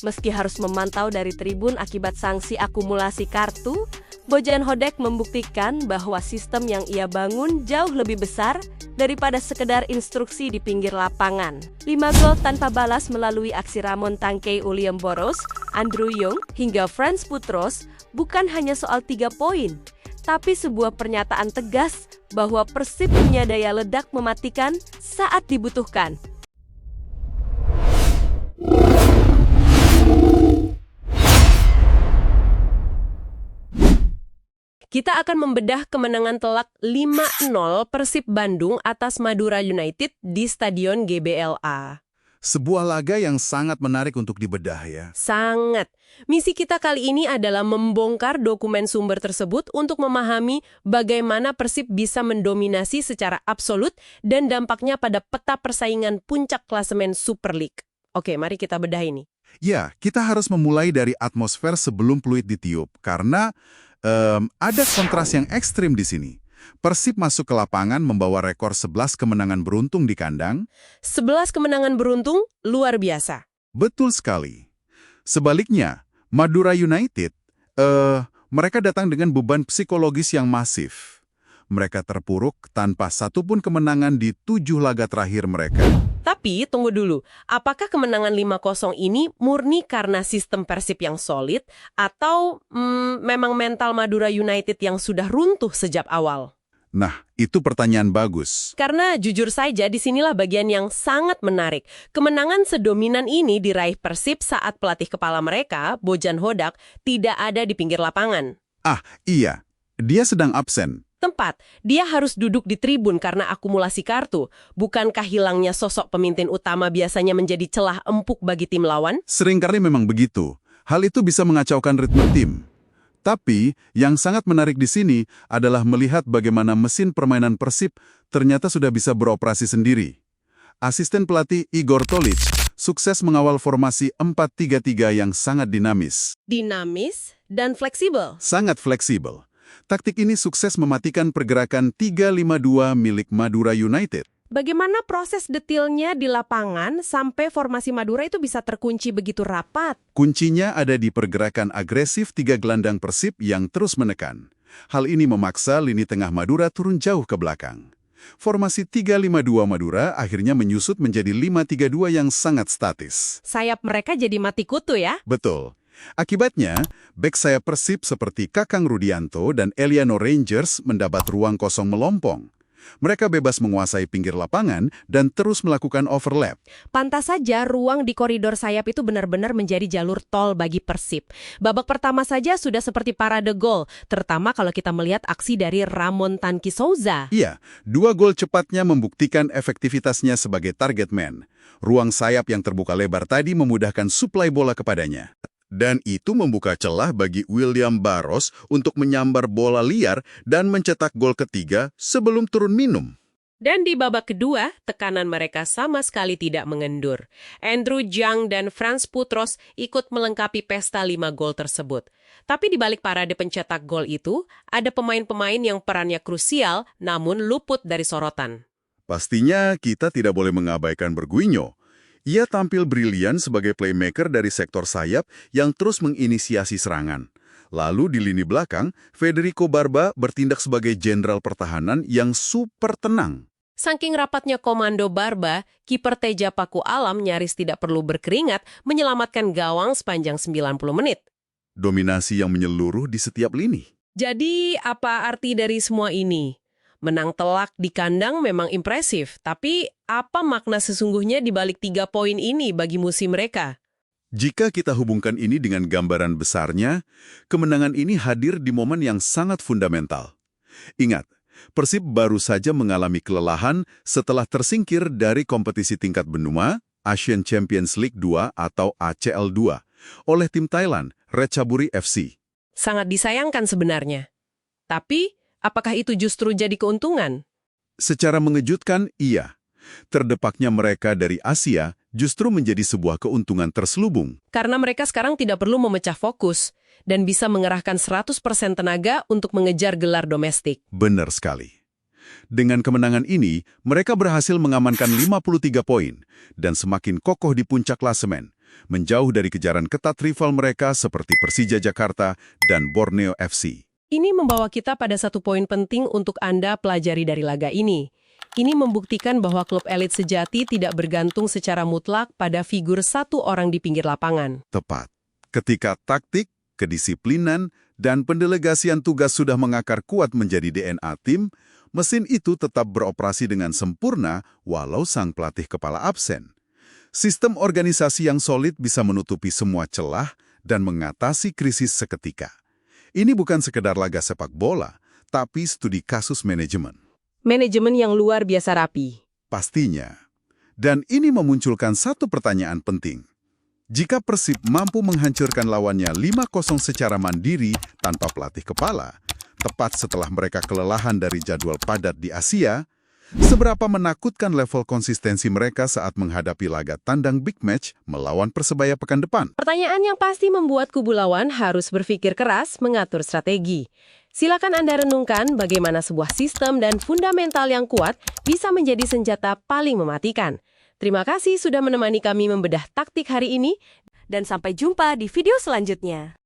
Meski harus memantau dari tribun akibat sanksi akumulasi kartu, Bojan Hodak membuktikan bahwa sistem yang ia bangun jauh lebih besar daripada sekedar instruksi di pinggir lapangan. 5 gol tanpa balas melalui aksi Ramon Tankei, Uliam Boros, Andrew Young, hingga Franz Putros bukan hanya soal 3 poin, tapi sebuah pernyataan tegas bahwa Persib punya daya ledak mematikan saat dibutuhkan. Kita akan membedah kemenangan telak 5-0 Persib Bandung atas Madura United di Stadion GBLA. Sebuah laga yang sangat menarik untuk dibedah ya. Sangat. Misi kita kali ini adalah membongkar dokumen sumber tersebut untuk memahami bagaimana Persib bisa mendominasi secara absolut dan dampaknya pada peta persaingan puncak klasemen Super League. Oke, mari kita bedah ini. Ya, kita harus memulai dari atmosfer sebelum peluit ditiup, karena ada kontras yang ekstrim di sini. Persib masuk ke lapangan membawa rekor 11 kemenangan beruntun di kandang. 11 kemenangan beruntun luar biasa. Betul sekali. Sebaliknya, Madura United, mereka datang dengan beban psikologis yang masif. Mereka terpuruk tanpa satupun kemenangan di 7 laga terakhir mereka. Tapi, tunggu dulu, apakah kemenangan 5-0 ini murni karena sistem Persib yang solid, atau memang mental Madura United yang sudah runtuh sejak awal? Nah, itu pertanyaan bagus. Karena jujur saja, disinilah bagian yang sangat menarik. Kemenangan sedominan ini diraih Persib saat pelatih kepala mereka, Bojan Hodak, tidak ada di pinggir lapangan. Ah, iya. Dia sedang absen. Tempat, dia harus duduk di tribun karena akumulasi kartu. Bukankah hilangnya sosok pemimpin utama biasanya menjadi celah empuk bagi tim lawan? Seringkali memang begitu. Hal itu bisa mengacaukan ritme tim. Tapi, yang sangat menarik di sini adalah melihat bagaimana mesin permainan Persib ternyata sudah bisa beroperasi sendiri. Asisten pelatih Igor Tolic sukses mengawal formasi 4-3-3 yang sangat dinamis. Dinamis dan fleksibel. Sangat fleksibel. Taktik ini sukses mematikan pergerakan 3-5-2 milik Madura United. Bagaimana proses detailnya di lapangan sampai formasi Madura itu bisa terkunci begitu rapat? Kuncinya ada di pergerakan agresif 3 gelandang Persib yang terus menekan. Hal ini memaksa lini tengah Madura turun jauh ke belakang. Formasi 3-5-2 Madura akhirnya menyusut menjadi 5-3-2 yang sangat statis. Sayap mereka jadi mati kutu ya? Betul. Akibatnya, bek sayap Persib seperti Kakang Rudianto dan Eliano Rangers mendapat ruang kosong melompong. Mereka bebas menguasai pinggir lapangan dan terus melakukan overlap. Pantas saja ruang di koridor sayap itu benar-benar menjadi jalur tol bagi Persib. Babak pertama saja sudah seperti parade gol, terutama kalau kita melihat aksi dari Ramon Tankei Souza. Iya, 2 gol cepatnya membuktikan efektivitasnya sebagai target man. Ruang sayap yang terbuka lebar tadi memudahkan suplai bola kepadanya. Dan itu membuka celah bagi William Barros untuk menyambar bola liar dan mencetak gol ketiga sebelum turun minum. Dan di babak kedua, tekanan mereka sama sekali tidak mengendur. Andrew Young dan Franz Putros ikut melengkapi pesta 5 gol tersebut. Tapi di balik parade pencetak gol itu, ada pemain-pemain yang perannya krusial namun luput dari sorotan. Pastinya kita tidak boleh mengabaikan Berguinho. Ia tampil brilian sebagai playmaker dari sektor sayap yang terus menginisiasi serangan. Lalu di lini belakang, Federico Barba bertindak sebagai jenderal pertahanan yang super tenang. Saking rapatnya komando Barba, kiper Teja Paku Alam nyaris tidak perlu berkeringat menyelamatkan gawang sepanjang 90 menit. Dominasi yang menyeluruh di setiap lini. Jadi, apa arti dari semua ini? Menang telak di kandang memang impresif, tapi apa makna sesungguhnya di balik 3 poin ini bagi musim mereka? Jika kita hubungkan ini dengan gambaran besarnya, kemenangan ini hadir di momen yang sangat fundamental. Ingat, Persib baru saja mengalami kelelahan setelah tersingkir dari kompetisi tingkat benua, Asian Champions League 2 atau ACL 2, oleh tim Thailand, Ratchaburi FC. Sangat disayangkan sebenarnya. Tapi, apakah itu justru jadi keuntungan? Secara mengejutkan, iya. Terdepaknya mereka dari Asia justru menjadi sebuah keuntungan terselubung. Karena mereka sekarang tidak perlu memecah fokus dan bisa mengerahkan 100% tenaga untuk mengejar gelar domestik. Benar sekali. Dengan kemenangan ini, mereka berhasil mengamankan 53 poin dan semakin kokoh di puncak klasemen. menjauh dari kejaran ketat rival mereka seperti Persija Jakarta dan Borneo FC. Ini membawa kita pada satu poin penting untuk Anda pelajari dari laga ini. Ini membuktikan bahwa klub elit sejati tidak bergantung secara mutlak pada figur satu orang di pinggir lapangan. Tepat. Ketika taktik, kedisiplinan, dan pendelegasian tugas sudah mengakar kuat menjadi DNA tim, mesin itu tetap beroperasi dengan sempurna walau sang pelatih kepala absen. Sistem organisasi yang solid bisa menutupi semua celah dan mengatasi krisis seketika. Ini bukan sekedar laga sepak bola, tapi studi kasus manajemen. Manajemen yang luar biasa rapi. Pastinya. Dan ini memunculkan satu pertanyaan penting. Jika Persib mampu menghancurkan lawannya 5-0 secara mandiri tanpa pelatih kepala, tepat setelah mereka kelelahan dari jadwal padat di Asia, seberapa menakutkan level konsistensi mereka saat menghadapi laga tandang big match melawan Persebaya pekan depan? Pertanyaan yang pasti membuat kubu lawan harus berpikir keras mengatur strategi. Silakan Anda renungkan bagaimana sebuah sistem dan fundamental yang kuat bisa menjadi senjata paling mematikan. Terima kasih sudah menemani kami membedah taktik hari ini, Dan sampai jumpa di video selanjutnya.